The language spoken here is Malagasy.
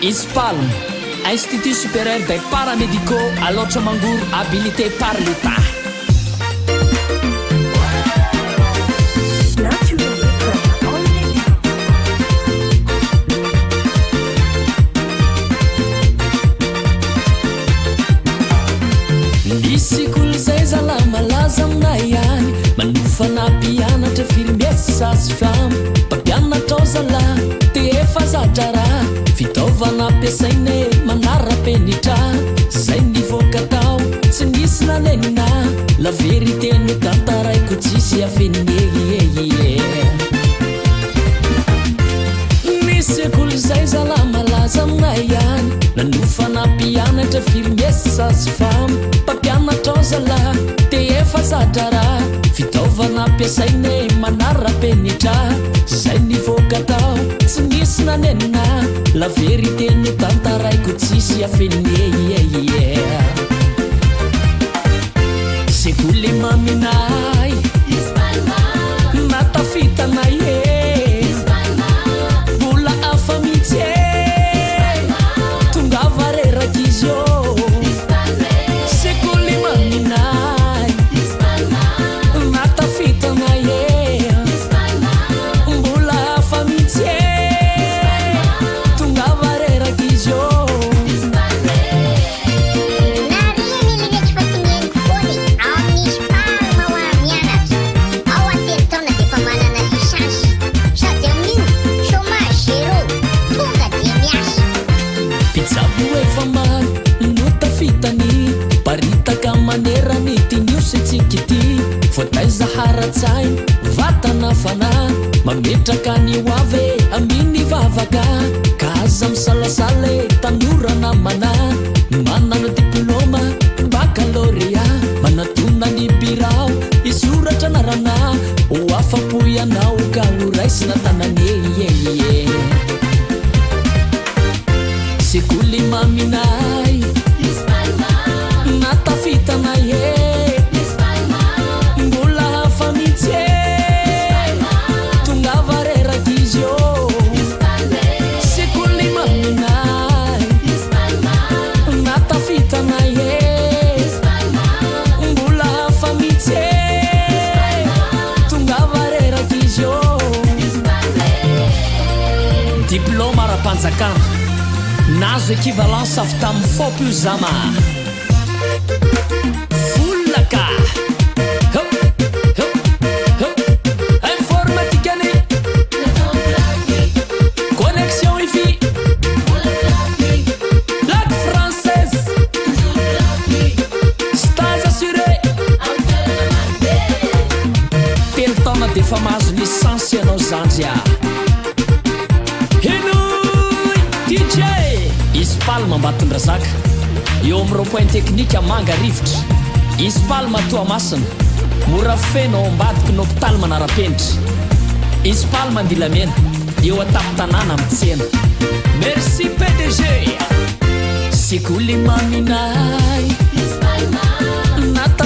ISPAL, Institut supérieur des paramédicaux à Lotchamangour, habilité par l'État. Nisy kolo zay zalahy malaza aminay ihany manofana mpianatra firimbiasa sy famo mpampianatra ao zalahy te efa zatra raha fitaovana ampiasainay manara-penitra zay nivoaka tao tsy nisy nalenina la vérité no tantaraiko tsisy afenyeie nisy kolo zay zalahy malaza aminay ihany nanofana mpianatra firimbiasa sy famo mpampianatra ao zalahy te efa zatra raha fitaovana ampiasainay manara-penitra zay nivoaka tao tsy nisy nanenina la vérité no tantaraiko tsisy afenyeie sekoly maminay natafitanay bola afa mitsy tonga vareraka izy io sekoly maminay natafitanay bola afa mitsy tonga vareraka izy io paritaka manerany tiniosi tsikity voataiza haratsainy vatana fana mametraka ny oave aminy vavaka ka aza misalasale tanorana mana manana diplôma bakalorea manatona ny birao isoratra narana ho afapo ianao ka horaisina tananyeie sekoly maminay natafitanay mbola hafa mitsy tonga vareraka izy io sekoly maminay natafitanay mbola hafa mitsy tonga vareraka izy io diplôme ara-panjakana nazo équivalence avy tamin'ny fopuzama Fulaka informaticani connexion wifi langue française stage assuré telo taona defa mahazo licence ianao zanjy henoy DJ ISPAL mambatondrazaka eo amin'ny rond-point technique manga rivotra ISPAL matoa masina mora feno ao ambadiky ny hôpitaly manara-penitra ISPAL mandilamena eo atapy-tanàna amin'ny tsena merci PDG sekoly maminay nata